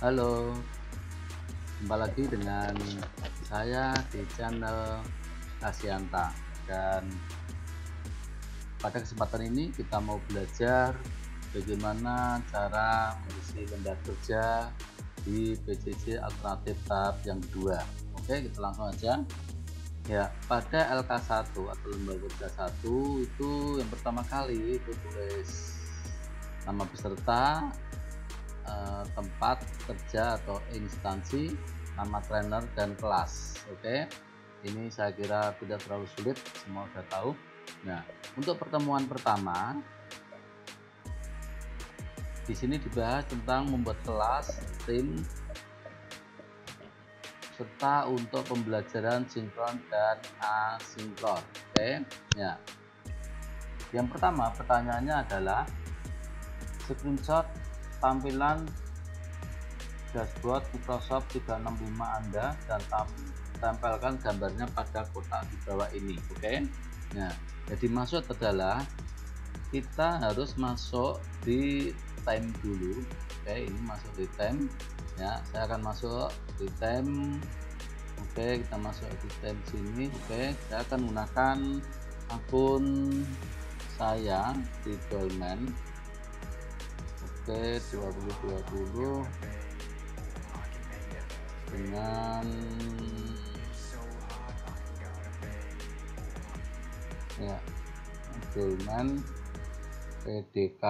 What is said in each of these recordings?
Halo, jumpa lagi dengan saya di channel Kasianta, dan pada kesempatan ini kita mau belajar bagaimana cara mengisi lembar kerja di PJJ alternatif tahap yang kedua. Oke, kita langsung aja. Ya, pada LK1 atau lembar kerja 1 itu yang pertama kali itu tulis nama peserta, tempat kerja atau instansi, nama trainer dan kelas. Oke, ini saya kira tidak terlalu sulit, semua sudah tahu. Nah, untuk pertemuan pertama di sini dibahas tentang membuat kelas, tim, serta untuk pembelajaran sinkron dan asinkron. Oke, ya. Yang pertama pertanyaannya adalah screenshot tampilan dashboard Microsoft 365 Anda dan tempelkan gambarnya pada kotak di bawah ini. Oke. Nah, jadi maksud adalah kita harus masuk di time dulu. Oke, ini masuk di time. Ya, saya akan masuk di time. Oke, kita masuk di time sini. Oke, saya akan menggunakan akun saya di Dolmen. Oke, 2020 dengan ya Dolmen PDK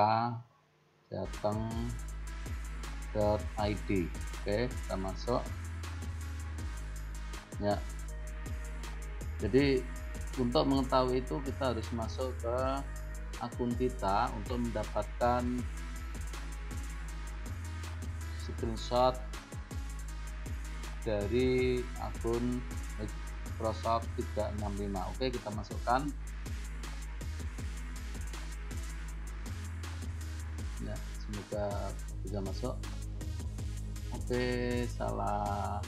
Jateng.id. Oke, kita masuk ya. Jadi untuk mengetahui itu kita harus masuk ke akun kita untuk mendapatkan screenshot dari akun Microsoft 365. Oke, kita masukkan ya, semoga bisa masuk. Oke, salah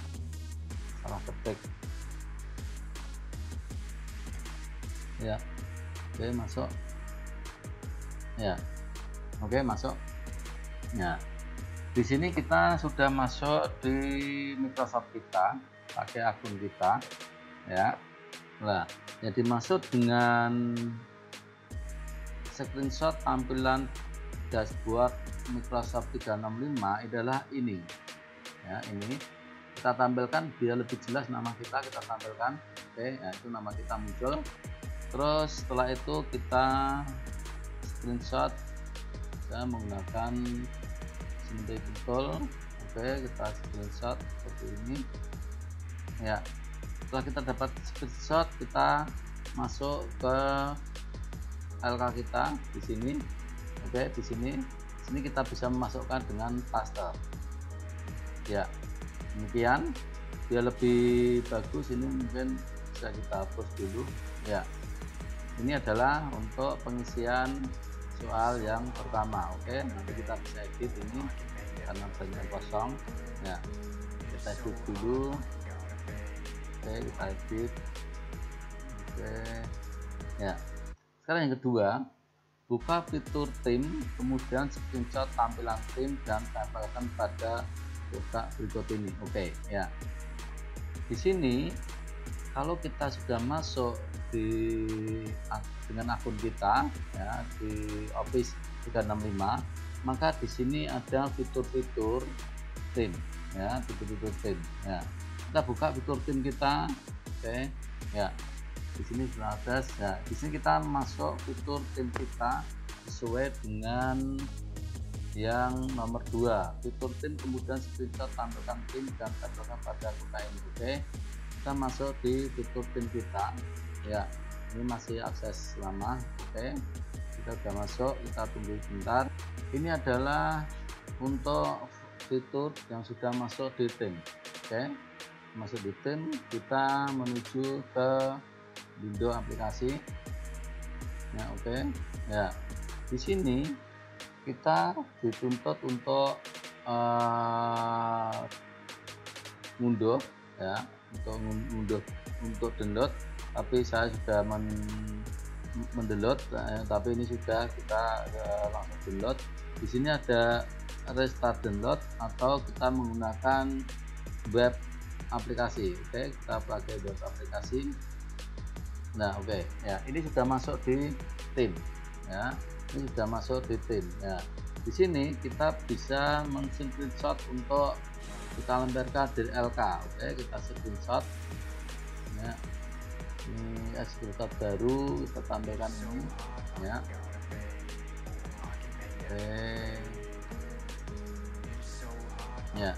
ketik ya. Oke, masuk ya. Oke, masuk ya. Di sini kita sudah masuk di Microsoft kita pakai akun kita ya. Nah, jadi masuk dengan screenshot tampilan dashboard Microsoft 365 adalah ini ya. Ini kita tampilkan biar lebih jelas nama kita tampilkan. Oke ya, itu nama kita muncul. Terus setelah itu kita screenshot, saya menggunakan simple tool. Oke, kita screenshot seperti ini ya. Setelah kita dapat screenshot, kita masuk ke LK kita di sini. Oke, di sini kita bisa memasukkan dengan paste ya. Demikian, biar lebih bagus ini mungkin bisa kita hapus dulu ya. Ini adalah untuk pengisian soal yang pertama. Oke, nanti kita bisa edit ini karena banyak kosong ya. Kita edit dulu. Oke, kita edit. Oke ya. Sekarang yang kedua, buka fitur tim, kemudian screenshot tampilan tim dan tempelkan pada kotak berikut ini. Oke ya. Di sini kalau kita sudah masuk dengan akun kita ya di Office 365, maka di sini ada fitur-fitur tim ya, fitur-fitur tim ya. Kita buka fitur tim kita. Oke ya. Di sini sudah ada ya. Di sini kita masuk fitur tim kita sesuai dengan yang nomor 2, fitur tim kemudian screenshot tampilkan tim dan tempelkan pada kotak ini. Oke, kita masuk di fitur tim kita ya. Ini masih akses lama. Oke, kita sudah masuk, kita tunggu sebentar. Ini adalah untuk fitur yang sudah masuk di tim. Oke, masuk di tim, kita menuju ke window aplikasi ya. Oke ya, di sini kita dituntut untuk ngunduh ya, untuk download, tapi saya sudah mendownload tapi ini sudah kita langsung download. Di sini ada restart download atau kita menggunakan web aplikasi. Oke, kita pakai web aplikasi. Nah, oke, ya, ini sudah masuk di tim, ya, ini sudah masuk di tim. Ya, di sini kita bisa men-screenshot untuk kita lemparkan di LK. Oke, kita screenshot, ya, ini screenshot baru kita tampilkan ini, ya. Oke, ya,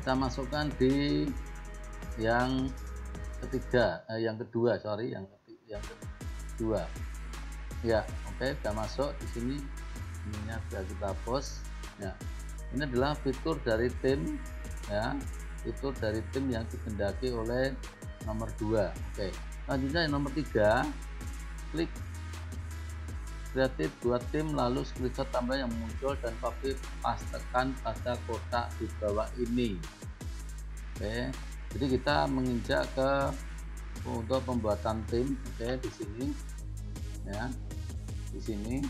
kita masukkan di yang ketiga, yang kedua, sorry, yang kedua, ya. Oke, sudah masuk di sini, ininya sudah kita post, ya. Ini adalah fitur dari tim, ya, fitur dari tim yang dikehendaki oleh nomor 2. Oke, selanjutnya yang nomor 3, klik kreatif buat tim, lalu screenshot tampilan yang muncul dan copy pastekan pada kotak di bawah ini. Oke, jadi kita menginjak ke untuk pembuatan tim. Oke, di sini, ya, di sini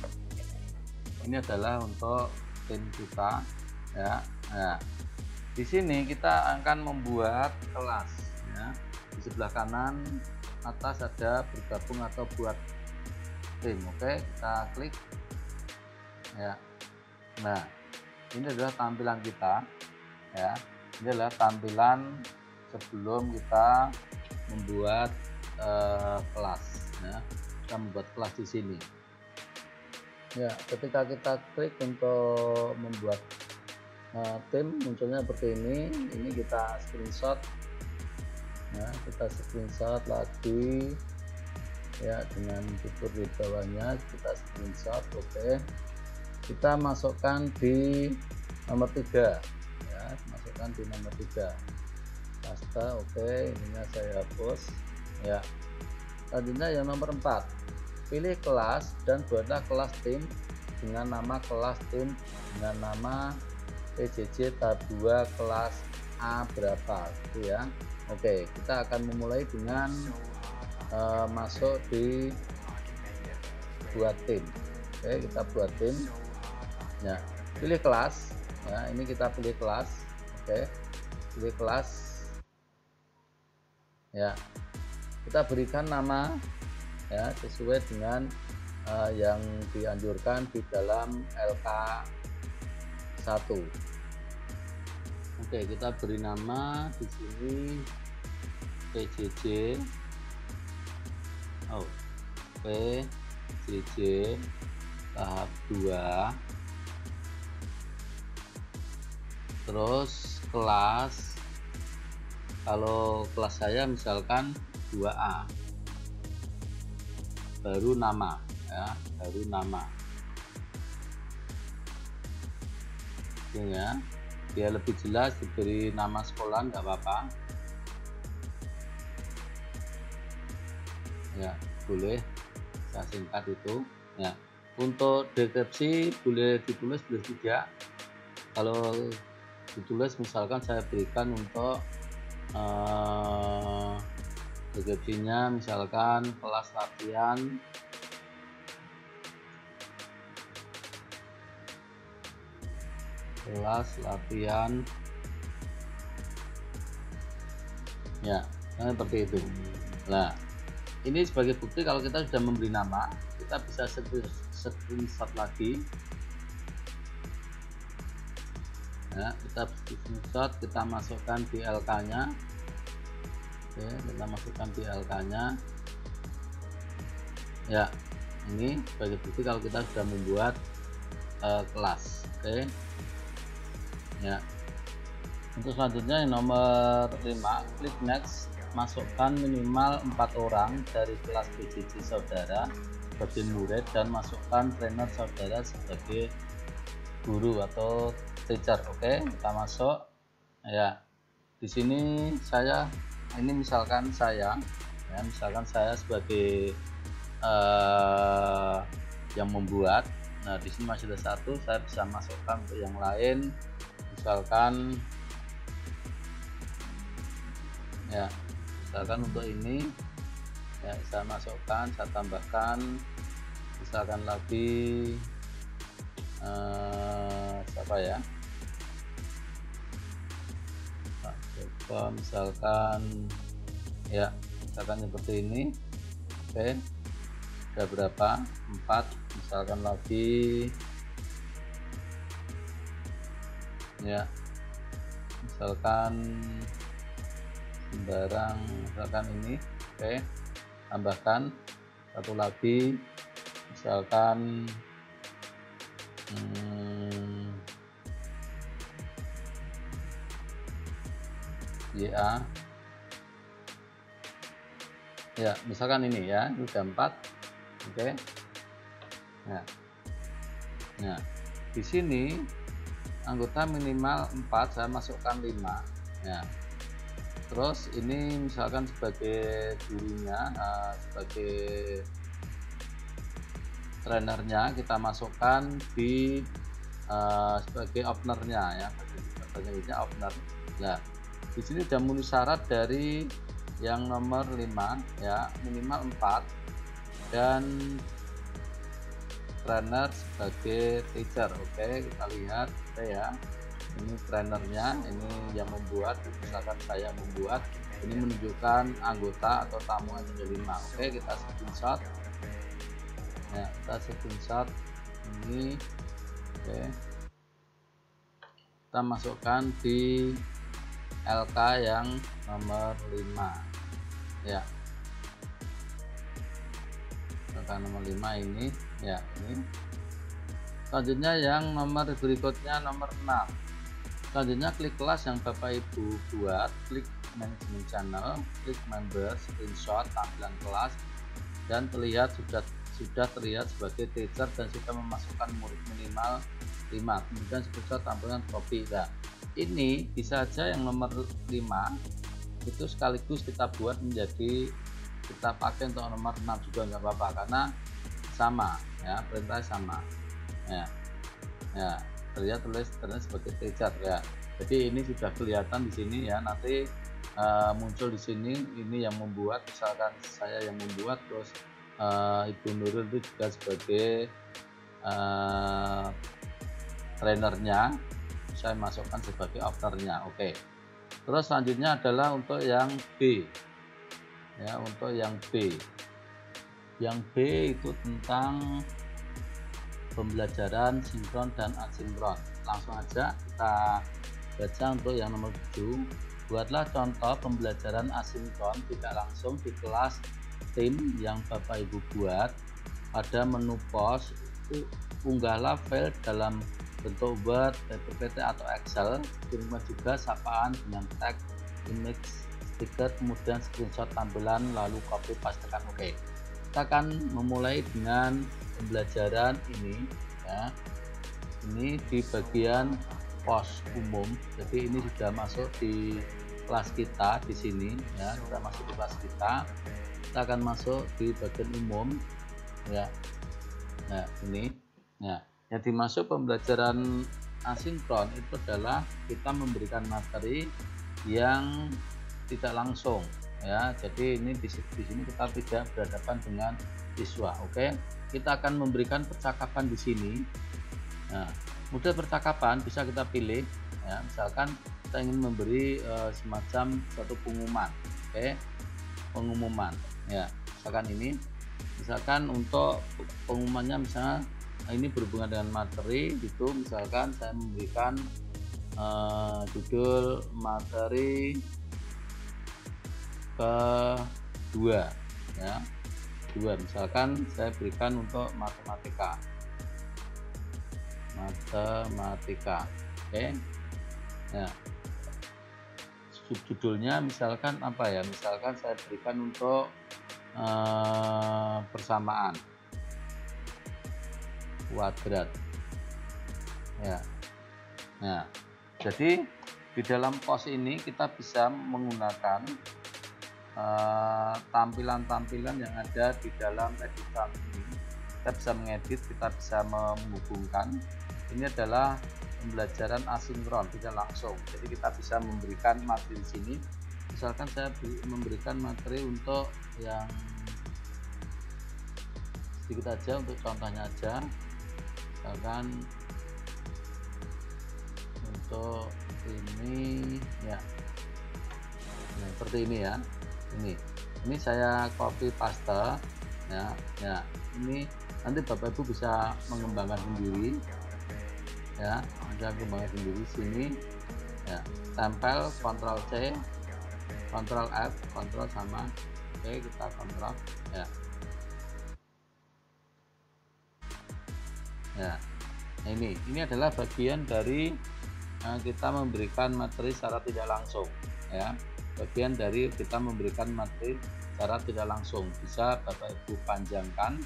ini adalah untuk tim kita, ya. Nah, di sini kita akan membuat kelas, ya. Di sebelah kanan atas ada bergabung atau buat tim. Oke, kita klik, ya. Nah, ini adalah tampilan kita, ya. Ini adalah tampilan sebelum kita membuat kelas, ya. Kita membuat kelas di sini, ya. Ketika kita klik untuk membuat tim, munculnya seperti ini kita screenshot, ya, kita screenshot lagi, ya, dengan fitur di bawahnya kita screenshot. Oke, kita masukkan di nomor 3, ya, masukkan di nomor 3, paste. Oke, ininya saya hapus, ya. Selanjutnya yang nomor 4, pilih kelas dan buatlah kelas tim dengan nama kelas tim dengan nama PJJ tab 2 kelas A berapa, gitu ya. Oke, kita akan memulai dengan masuk di buat tim. Oke, kita buat tim, ya. Pilih kelas, ya, ini kita pilih kelas. Oke, pilih kelas, ya. Kita berikan nama, ya, sesuai dengan yang dianjurkan di dalam LK1. Oke, kita beri nama di sini PJJ, PJJ tahap 2, terus kelas, kalau kelas saya misalkan 2A, baru nama, ya, baru nama, ya, biar lebih jelas diberi nama sekolah nggak apa-apa, ya, boleh saya singkat itu, ya. Untuk deskripsi boleh ditulis, boleh tidak. Kalau ditulis misalkan saya berikan untuk deskripsinya misalkan kelas latihan ya, seperti itu. Nah, ini sebagai bukti kalau kita sudah memberi nama, kita bisa screenshot lagi, ya, kita screenshot, kita masukkan di LK nya. Oke, kita masukkan di LK nya, ya. Ini sebagai bukti kalau kita sudah membuat kelas. Oke, ya. Untuk selanjutnya yang nomor 5, klik next, masukkan minimal 4 orang dari kelas PJJ saudara sebagai murid dan masukkan trainer saudara sebagai guru atau teacher. Oke, kita masuk, ya. Di sini misalkan saya, ya, misalkan saya sebagai yang membuat. Nah, di sini masih ada 1, saya bisa masukkan untuk yang lain, misalkan, ya, misalkan untuk ini, ya, saya masukkan, saya tambahkan, misalkan lagi siapa ya, Pak Joko misalkan ya, misalkan seperti ini. Oke, ada berapa, 4, misalkan lagi ya, misalkan sembarang, misalkan ini. Oke, tambahkan satu lagi, misalkan YA ya, misalkan ini ya, ini udah 4. Oke. Nah, di sini anggota minimal 4, saya masukkan 5 ya. Terus ini misalkan sebagai gurunya, sebagai trainernya kita masukkan di sebagai ownernya ya, sebagai owner. Nah, di sini sudah memenuhi syarat dari yang nomor 5 ya, minimal 4 dan trainer sebagai teacher. Oke, kita lihat ya, ini trainernya, ini yang membuat, misalkan saya membuat, ini menunjukkan anggota atau tamu yang ada 5. Oke, kita screenshot ya, kita screenshot ini. Oke, kita masukkan di LK yang nomor 5 ya, LK nomor 5 ini ya, ini. Selanjutnya yang nomor berikutnya nomor 6. Selanjutnya klik kelas yang Bapak Ibu buat, klik management channel, klik member, screenshot tampilan kelas, dan terlihat sudah terlihat sebagai teacher dan sudah memasukkan murid minimal 5. Kemudian screenshot tampilan copy. Nah, ini bisa saja yang nomor 5 itu sekaligus kita buat menjadi, kita pakai untuk nomor 6 juga nggak apa-apa, karena sama ya, perintah sama ya, terlihat sebagai teacher ya. Jadi ini sudah kelihatan di sini ya, nanti muncul di sini ini yang membuat, misalkan saya yang membuat, terus Ibu Nurul itu juga sebagai trainernya, saya masukkan sebagai ownernya. Oke, terus selanjutnya adalah untuk yang B ya, untuk yang B itu tentang pembelajaran sinkron dan asinkron. Langsung aja kita baca untuk yang nomor 7. Buatlah contoh pembelajaran asinkron tidak langsung di kelas tim yang Bapak Ibu buat. Pada menu pos, unggahlah file dalam bentuk Word, PPT atau Excel. Kirimkan juga sapaan dengan tag, image, stiker, kemudian screenshot tampilan, lalu copy pastekan. Oke, kita akan memulai dengan pembelajaran ini ya. Ini di bagian pos umum, jadi ini sudah masuk di kelas kita di sini ya, sudah masuk di kelas kita. Kita akan masuk di bagian umum ya. Nah, ini ya, yang dimaksud pembelajaran asinkron itu adalah kita memberikan materi yang tidak langsung ya. Jadi ini di sini kita tidak berhadapan dengan siswa. Oke, kita akan memberikan percakapan di sini. Nah, model percakapan bisa kita pilih ya, misalkan kita ingin memberi semacam suatu pengumuman. Oke, pengumuman ya, misalkan ini, misalkan untuk pengumumannya misalnya ini berhubungan dengan materi gitu, misalkan saya memberikan judul materi kedua ya, 2, misalkan saya berikan untuk matematika. Oke ya, subjudulnya misalkan apa ya, misalkan saya berikan untuk persamaan kuadrat ya. Nah, jadi di dalam pos ini kita bisa menggunakan tampilan-tampilan yang ada di dalam editor ini. Kita bisa mengedit, kita bisa menghubungkan. Ini adalah pembelajaran asinkron, tidak langsung. Jadi kita bisa memberikan materi di sini. Misalkan saya memberikan materi untuk yang sedikit aja, untuk contohnya aja. Misalkan untuk ini ya. Nah, seperti ini ya. Ini saya copy paste ya. Ini nanti Bapak Ibu bisa mengembangkan sendiri ya, bisa mengembangkan sendiri sini ya. Tempel, Ctrl C, Ctrl F, Ctrl sama oke, kita kontrol ya. Nah, ini adalah bagian dari kita memberikan materi secara tidak langsung ya. Bagian dari kita memberikan materi secara tidak langsung, bisa Bapak Ibu panjangkan.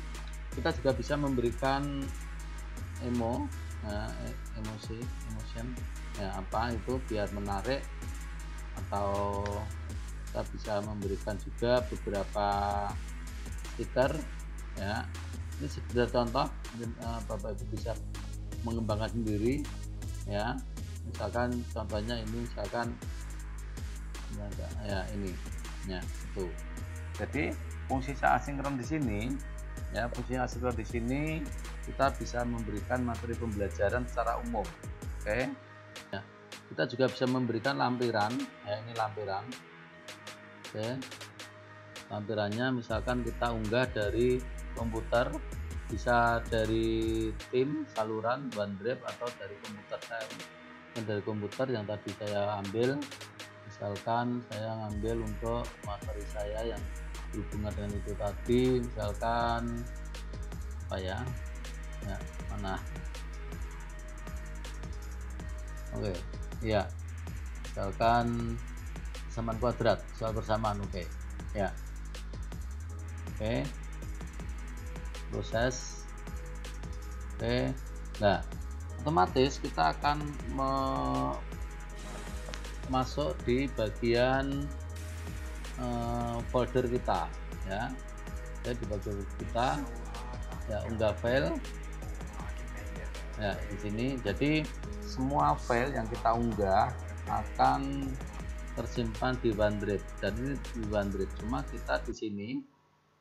Kita juga bisa memberikan emotion ya, apa itu biar menarik, atau kita bisa memberikan juga beberapa stiker ya. Ini sekedar contoh, Bapak Ibu bisa mengembangkan sendiri ya. Misalkan contohnya ini, misalkan ya ini ya itu. Jadi fungsi asinkron di sini ya, fungsi asinkron di sini kita bisa memberikan materi pembelajaran secara umum. Oke ya, kita juga bisa memberikan lampiran ya, ini lampiran. Oke, lampirannya misalkan kita unggah dari komputer, bisa dari tim saluran OneDrive atau dari komputer saya, dari komputer yang tadi saya ambil. Misalkan saya ngambil untuk materi saya yang berhubungan dengan itu tadi, misalkan apa ya, mana, oke ya, misalkan persamaan kuadrat, soal persamaan, oke ya, oke, proses, oke. Nah, otomatis kita akan masuk di bagian folder kita ya. Di bagian kita ya, unggah file ya di sini. Jadi semua file yang kita unggah akan tersimpan di OneDrive, dan ini di OneDrive. Cuma kita di sini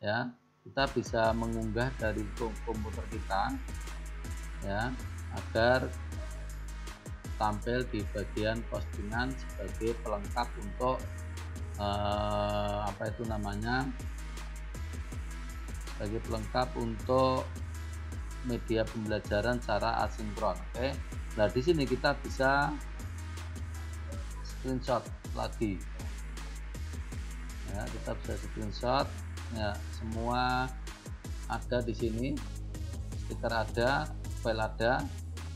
ya, kita bisa mengunggah dari komputer kita ya, agar tampil di bagian postingan sebagai pelengkap untuk apa itu namanya, sebagai pelengkap untuk media pembelajaran secara asinkron. Oke. Nah, di sini kita bisa screenshot lagi ya, kita bisa screenshot ya, semua ada di sini, stiker ada, file ada,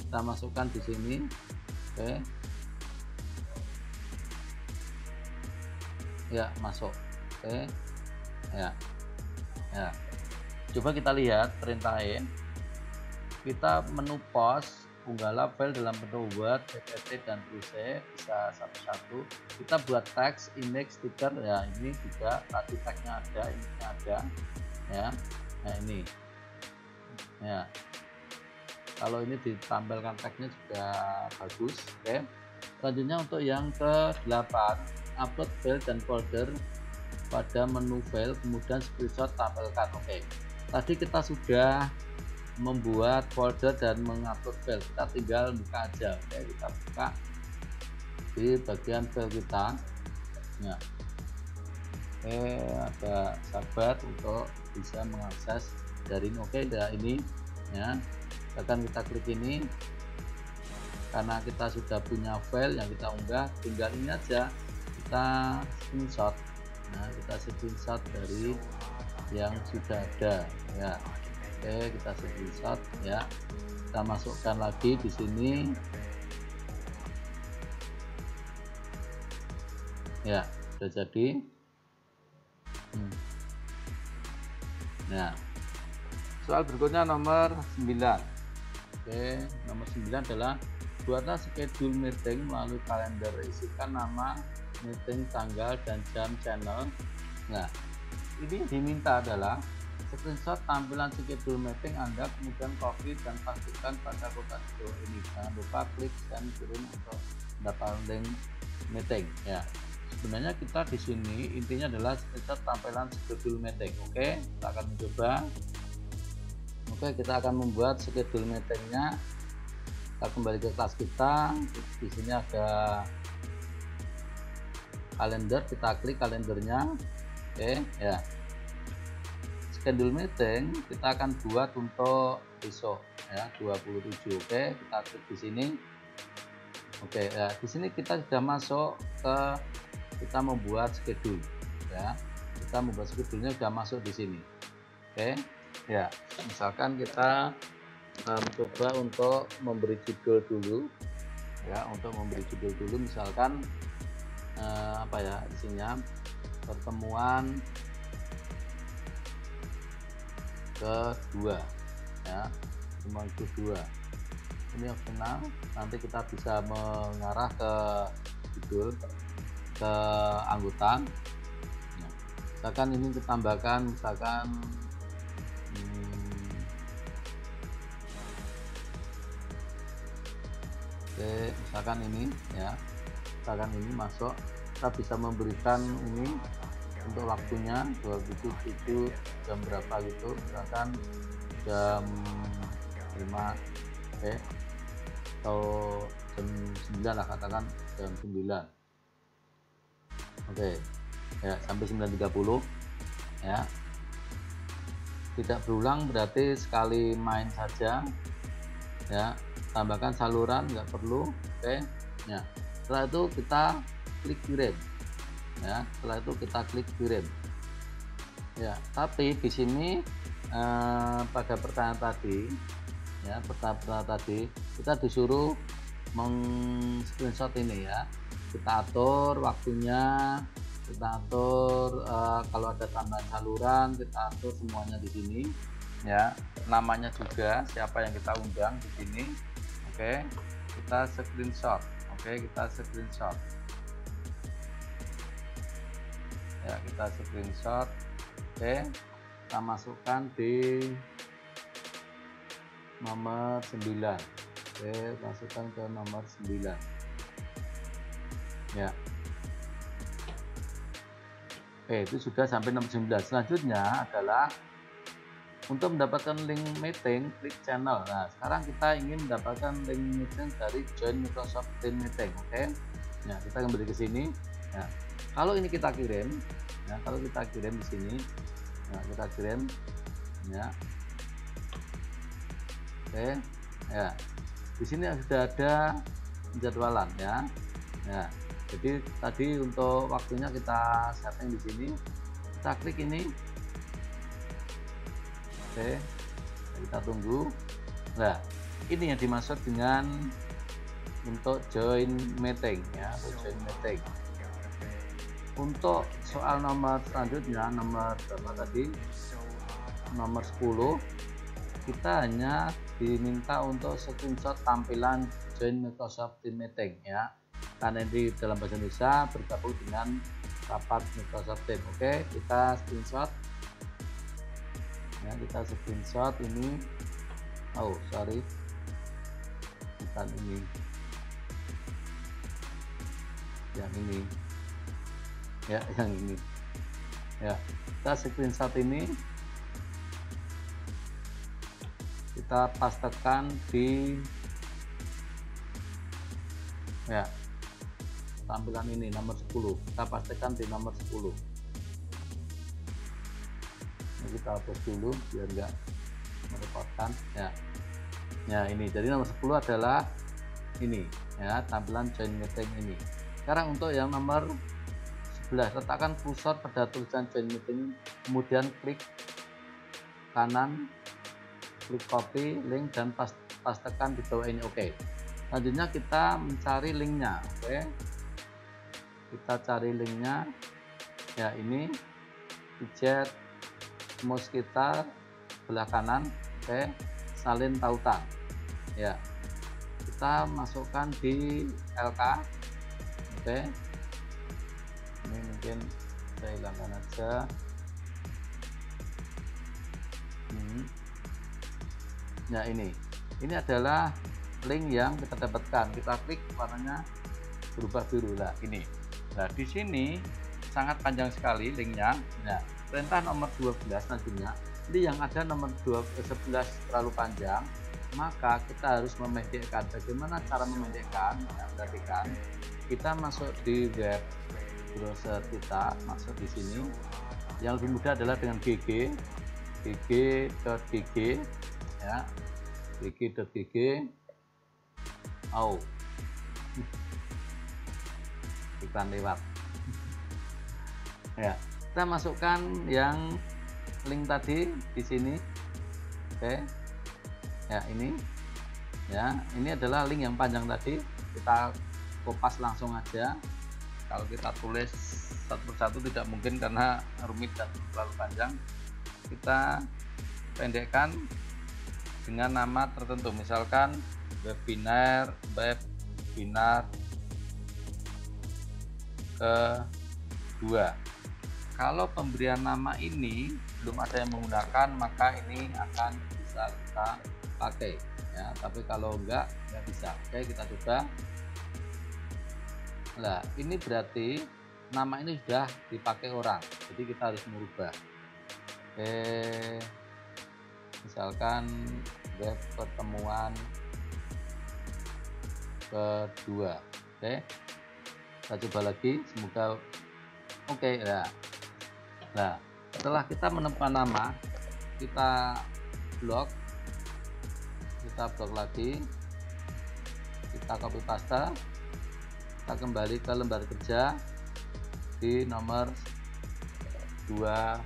kita masukkan di sini. Oke ya, masuk. Oke ya, coba kita lihat perintahnya. Kita menu pause, unggahlah file dalam bentuk Word, PPT dan Excel, bisa satu-satu. Kita buat teks, image, stiker ya, ini juga tadi teksnya ada, image-nya ada ya. Nah, ini ya, kalau ini ditampilkan teksnya juga bagus. Oke. Selanjutnya untuk yang ke-8, upload file dan folder pada menu file, kemudian screenshot tampilkan. Oke. Tadi kita sudah membuat folder dan mengupload file, kita tinggal buka aja. Oke, kita buka di bagian file kita ya. Oke, ada sahabat untuk bisa mengakses dari ini. Oke, ya ini ya. Akan kita klik ini, karena kita sudah punya file yang kita unggah, tinggal ini aja kita screenshot. Nah, kita screenshot dari yang sudah ada ya. Oke, kita screenshot ya, kita masukkan lagi di sini ya, sudah jadi. Nah, soal berikutnya nomor 9. Oke, nomor 9 adalah buatlah schedule meeting melalui kalender, isikan nama meeting, tanggal dan jam, channel. Nah, ini diminta adalah screenshot tampilan schedule meeting Anda, kemudian copy dan pastikan pada kotak video ini. Jangan lupa klik dan turun untuk mendapatkan link meeting ya. Sebenarnya kita di sini intinya adalah screenshot tampilan schedule meeting. Oke, kita akan mencoba. Oke, kita akan membuat schedule meetingnya Kita kembali ke kelas kita. Di sini ada kalender, kita klik kalendernya. Oke ya, schedule meeting kita akan buat untuk besok ya 27. Oke, kita klik di sini. Oke ya, di sini kita sudah masuk ke, kita membuat schedule ya, kita membuat schedule-nya sudah masuk di sini. Oke ya, misalkan kita coba untuk memberi judul dulu ya, untuk memberi judul dulu misalkan apa ya isinya, pertemuan kedua ya, pertemuan kedua. Ini opsional, nanti kita bisa mengarah ke judul, ke anggota. Nah, misalkan ini kita tambahkan misalkan misalkan ini ya, misalkan ini masuk, kita bisa memberikan ini untuk waktunya 27 jam berapa gitu, misalkan jam 5 atau jam 9 lah, katakan jam 9. Oke ya, sampai 9.30 ya, tidak berulang, berarti sekali main saja ya. Tambahkan saluran nggak perlu. Oke ya, setelah itu kita klik kirim ya, setelah itu kita klik kirim ya. Tapi di sini pada pertanyaan tadi ya, pertanyaan tadi kita disuruh screenshot ini ya, kita atur waktunya, kita atur kalau ada tambahan saluran kita atur semuanya di sini ya, namanya juga siapa yang kita undang di sini. Oke, kita screenshot. Oke, kita screenshot ya, kita screenshot. Oke, kita masukkan di nomor 9. Oke, masukkan ke nomor 9 ya. Oke, itu sudah sampai nomor 9. Selanjutnya adalah untuk mendapatkan link meeting, klik channel. Nah, sekarang kita ingin mendapatkan link meeting dari Join Microsoft Teams Meeting. Oke, nah kita kembali ke sini. Nah, kalau ini kita kirim, ya, kalau kita kirim di sini, nah kita kirim ya. Oke ya, di sini sudah ada jadwalan ya. Nah, jadi tadi untuk waktunya kita setting di sini, kita klik ini. Oke, kita tunggu. Nah, ini yang dimaksud dengan untuk join meeting ya, untuk join meeting. Untuk soal nomor selanjutnya, nomor berapa tadi, nomor 10, kita hanya diminta untuk screenshot tampilan Join Microsoft Teams Meeting ya, karena di dalam bahasa Indonesia bergabung dengan rapat Microsoft Teams. Oke, kita screenshot ya, kita screenshot ini. Oh sorry, bukan ini, yang ini ya, yang ini ya, kita screenshot ini, kita pastekan di ya tampilan ini nomor 10, kita pastikan di nomor 10. Ini kita hapus dulu biar enggak merepotkan ya. Ya ini, jadi nomor 10 adalah ini ya, tampilan join meeting ini. Sekarang untuk yang nomor 11, letakkan kursor pada tulisan join meeting, kemudian klik kanan, klik copy link dan pastekan di bawah ini. Oke, selanjutnya kita mencari linknya. Oke, kita cari linknya ya, ini pijat mouse kita sebelah kanan. Oke, salin tautan ya, kita masukkan di LK. Oke, ini mungkin saya hilangkan aja. Ya ini adalah link yang kita dapatkan. Kita klik, warnanya berubah biru lah ini. Nah di sini sangat panjang sekali linknya. Nah perintah nomor 12 nantinya, ini yang ada nomor 11 terlalu panjang, maka kita harus memendekkan. Bagaimana cara memendekkan? Nah, perhatikan, kita masuk di web browser kita, masuk di sini. Yang lebih mudah adalah dengan gg.gg ya, gg.gg. Iklan lewat. Ya, kita masukkan yang link tadi di sini. Oke. Ya, ini adalah link yang panjang tadi. Kita kopas langsung aja. Kalau kita tulis satu persatu tidak mungkin karena rumit dan terlalu panjang. Kita pendekkan dengan nama tertentu, misalkan webinar kedua. Kalau pemberian nama ini belum ada yang menggunakan, maka ini akan bisa kita pakai ya, tapi kalau enggak bisa. Oke, kita coba. Nah, ini berarti nama ini sudah dipakai orang, jadi kita harus merubah. Oke, misalkan web pertemuan kedua. Oke, kita coba lagi, semoga oke ya. Nah, setelah kita menemukan nama, kita blok lagi, kita copy paste, kita kembali ke lembar kerja di nomor 12.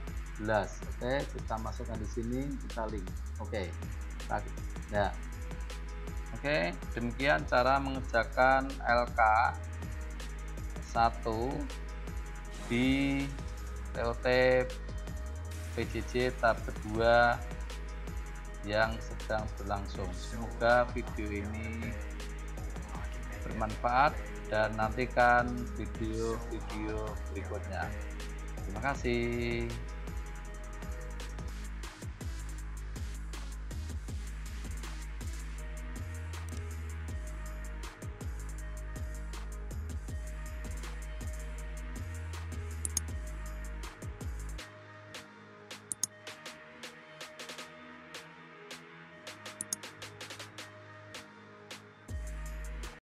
Oke, kita masukkan di sini, kita link. Oke, nah, oke, demikian cara mengerjakan LK 1 di TOT PJJ tahap kedua yang sedang berlangsung. Semoga video ini bermanfaat dan nantikan video-video berikutnya. Terima kasih.